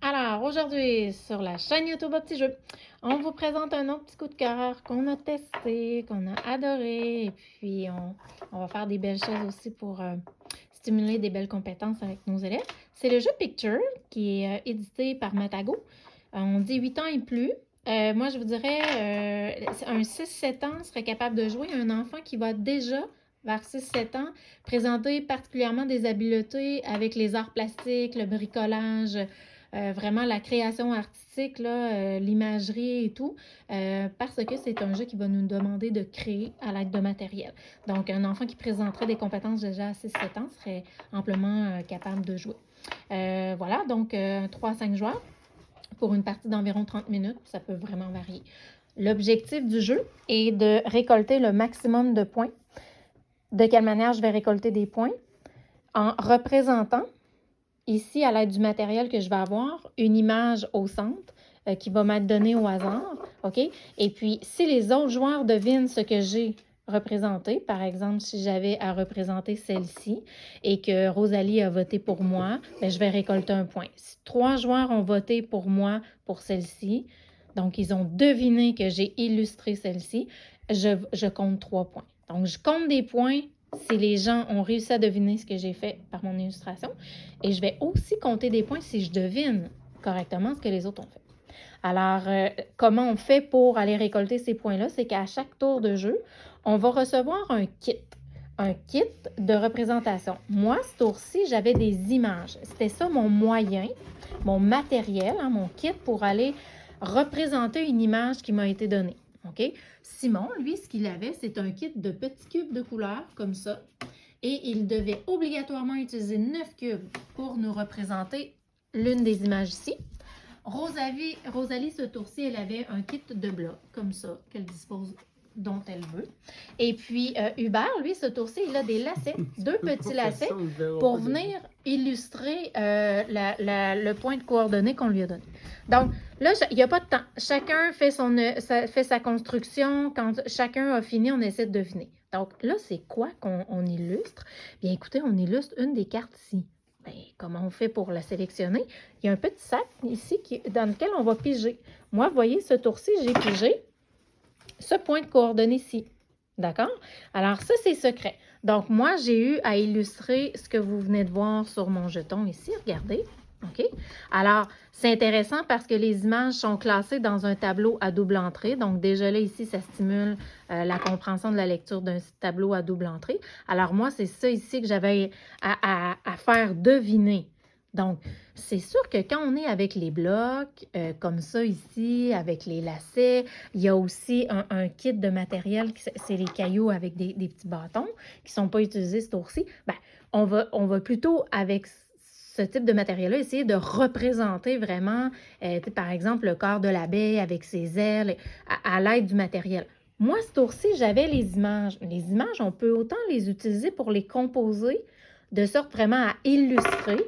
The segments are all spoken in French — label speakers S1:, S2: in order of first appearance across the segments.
S1: Alors, aujourd'hui, sur la chaîne YouTube Au Petit Jeu, on vous présente un autre petit coup de cœur qu'on a testé, qu'on a adoré, et puis on va faire des belles choses aussi pour stimuler des belles compétences avec nos élèves. C'est le jeu Picture, qui est édité par Matago. On dit 8 ans et plus. Moi, je vous dirais, un 6-7 ans serait capable de jouer. Un enfant qui va déjà vers 6-7 ans, présenter particulièrement des habiletés avec les arts plastiques, le bricolage, vraiment la création artistique, l'imagerie et tout, parce que c'est un jeu qui va nous demander de créer à l'aide de matériel. Donc, un enfant qui présenterait des compétences déjà à 6-7 ans serait amplement capable de jouer. Voilà, donc 3 à 5 joueurs pour une partie d'environ 30 minutes. Ça peut vraiment varier. L'objectif du jeu est de récolter le maximum de points. De quelle manière je vais récolter des points? En représentant, ici, à l'aide du matériel que je vais avoir, une image au centre qui va m'être donnée au hasard, OK? Et puis, si les autres joueurs devinent ce que j'ai représenté, par exemple, si j'avais à représenter celle-ci et que Rosalie a voté pour moi, bien, je vais récolter un point. Si 3 joueurs ont voté pour moi pour celle-ci, donc ils ont deviné que j'ai illustré celle-ci, je compte 3 points. Donc, je compte des points si les gens ont réussi à deviner ce que j'ai fait par mon illustration. Et je vais aussi compter des points si je devine correctement ce que les autres ont fait. Alors, comment on fait pour aller récolter ces points-là? C'est qu'à chaque tour de jeu, on va recevoir un kit de représentation. Moi, ce tour-ci, j'avais des images. C'était ça mon moyen, mon matériel, mon kit pour aller représenter une image qui m'a été donnée. OK? Simon, lui, ce qu'il avait, c'est un kit de petits cubes de couleurs, comme ça. Et il devait obligatoirement utiliser 9 cubes pour nous représenter l'une des images ici. Rosalie, ce tour-ci, elle avait un kit de blocs, comme ça, qu'elle dispose dont elle veut. Et puis, Hubert, lui, ce tour-ci, il a des lacets, 2 petits lacets, pour venir illustrer le point de coordonnées qu'on lui a donné. Donc, là, il n'y a pas de temps. Chacun fait sa construction. Quand chacun a fini, on essaie de deviner. Donc, là, c'est quoi qu'on illustre? Bien, écoutez, on illustre une des cartes ici. Bien, comment on fait pour la sélectionner? Il y a un petit sac ici dans lequel on va piger. Moi, vous voyez, ce tour-ci, j'ai pigé ce point de coordonnées-ci. D'accord? Alors, ça, c'est secret. Donc, moi, j'ai eu à illustrer ce que vous venez de voir sur mon jeton ici. Regardez. OK? Alors, c'est intéressant parce que les images sont classées dans un tableau à double entrée. Donc, déjà là, ici, ça stimule la compréhension de la lecture d'un tableau à double entrée. Alors, moi, c'est ça ici que j'avais à faire deviner. Donc, c'est sûr que quand on est avec les blocs, comme ça ici, avec les lacets, il y a aussi un kit de matériel, c'est les cailloux avec des petits bâtons qui ne sont pas utilisés ce tour-ci. Bien, on va plutôt, avec ce type de matériel-là, essayer de représenter vraiment, par exemple, le corps de l'abeille avec ses ailes à l'aide du matériel. Moi, ce tour-ci, j'avais les images. Les images, on peut autant les utiliser pour les composer, de sorte vraiment à illustrer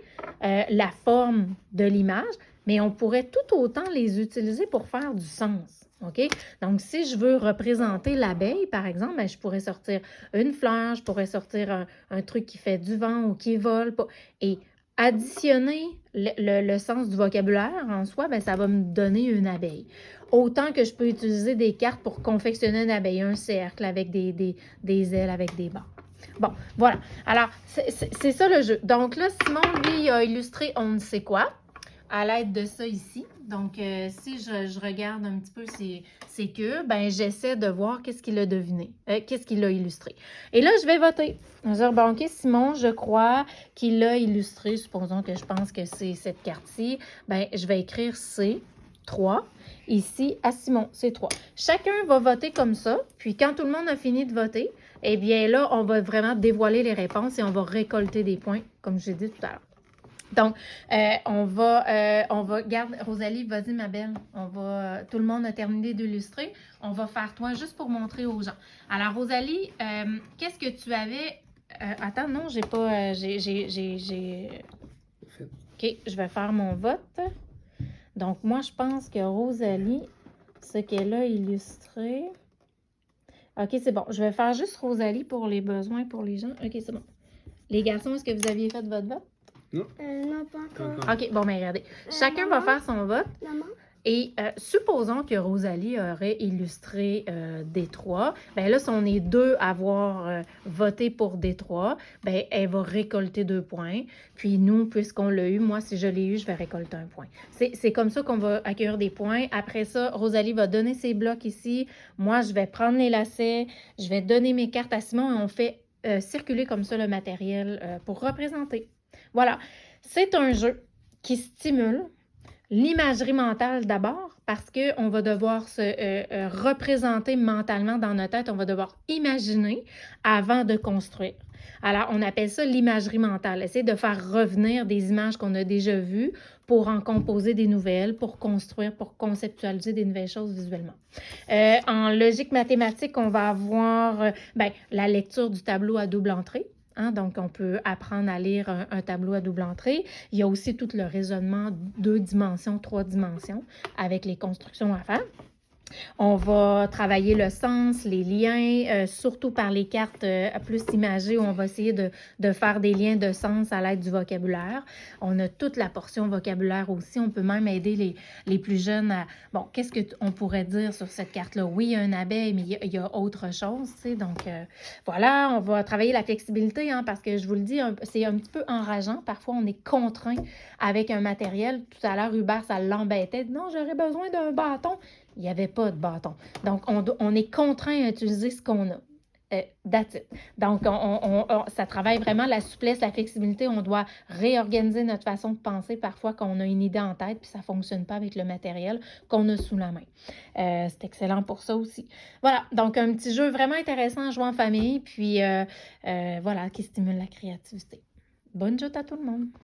S1: la forme de l'image, mais on pourrait tout autant les utiliser pour faire du sens. OK? Donc, si je veux représenter l'abeille, par exemple, bien, je pourrais sortir une fleur, je pourrais sortir un truc qui fait du vent ou qui vole. Et additionner le sens du vocabulaire en soi, bien, ça va me donner une abeille. Autant que je peux utiliser des cartes pour confectionner une abeille, un cercle avec des ailes, avec des barres. Bon, voilà. Alors, c'est ça le jeu. Donc là, Simon, lui, a illustré on ne sait quoi à l'aide de ça ici. Donc, si je regarde un petit peu ses cubes, ben j'essaie de voir qu'est-ce qu'il a deviné, qu'est-ce qu'il a illustré. Et là, je vais voter. Je vais dire, bon, OK, Simon, je crois qu'il l'a illustré. Supposons que je pense que c'est cette carte-ci. Ben, je vais écrire C3. Ici, à Simon, c'est 3. Chacun va voter comme ça. Puis, quand tout le monde a fini de voter, eh bien là, on va vraiment dévoiler les réponses et on va récolter des points, comme je l'ai dit tout à l'heure. Donc, on va, garde, Rosalie, vas-y ma belle, tout le monde a terminé d'illustrer, on va faire toi juste pour montrer aux gens. Alors, Rosalie, qu'est-ce que tu avais, attends, non, j'ai pas, OK, je vais faire mon vote. Donc, moi, je pense que Rosalie, ce qu'elle a illustré, OK, c'est bon, je vais faire juste Rosalie pour les besoins, pour les gens. OK, c'est bon. Les garçons, est-ce que vous aviez fait votre vote?
S2: Non,
S3: Non, pas
S2: pas
S3: encore.
S2: encore.
S1: OK, bon, mais regardez. Chacun va
S3: Maman?
S1: faire son vote.
S3: Maman?
S1: Et supposons que Rosalie aurait illustré Détroit. Bien là, si on est deux à avoir voté pour Détroit, bien, elle va récolter 2 points. Puis nous, puisqu'on l'a eu, moi, si je l'ai eu, je vais récolter 1 point. C'est comme ça qu'on va accueillir des points. Après ça, Rosalie va donner ses blocs ici. Moi, je vais prendre les lacets. Je vais donner mes cartes à Simon et on fait circuler comme ça le matériel pour représenter. Voilà. C'est un jeu qui stimule l'imagerie mentale d'abord, parce qu'on va devoir se représenter mentalement dans notre tête, on va devoir imaginer avant de construire. Alors, on appelle ça l'imagerie mentale. Essayer de faire revenir des images qu'on a déjà vues pour en composer des nouvelles, pour construire, pour conceptualiser des nouvelles choses visuellement. En logique mathématique, on va avoir la lecture du tableau à double entrée. Hein, donc, on peut apprendre à lire un tableau à double entrée. Il y a aussi tout le raisonnement 2 dimensions, 3 dimensions avec les constructions à faire. On va travailler le sens, les liens, surtout par les cartes plus imagées où on va essayer de faire des liens de sens à l'aide du vocabulaire. On a toute la portion vocabulaire aussi. On peut même aider les plus jeunes à... Bon, qu'est-ce qu'on pourrait dire sur cette carte-là? Oui, il y a un abeille, mais il y a autre chose, tu sais. Donc, voilà, on va travailler la flexibilité, hein, parce que je vous le dis, c'est un petit peu enrageant. Parfois, on est contraint avec un matériel. Tout à l'heure, Hubert, ça l'embêtait. Non, j'aurais besoin d'un bâton. Il n'y avait pas de bâton. Donc, on est contraint à utiliser ce qu'on a. That's it. Donc, ça travaille vraiment la souplesse, la flexibilité. On doit réorganiser notre façon de penser parfois quand on a une idée en tête puis ça ne fonctionne pas avec le matériel qu'on a sous la main. C'est excellent pour ça aussi. Voilà, donc un petit jeu vraiment intéressant à jouer en famille puis voilà, qui stimule la créativité. Bonne joute à tout le monde!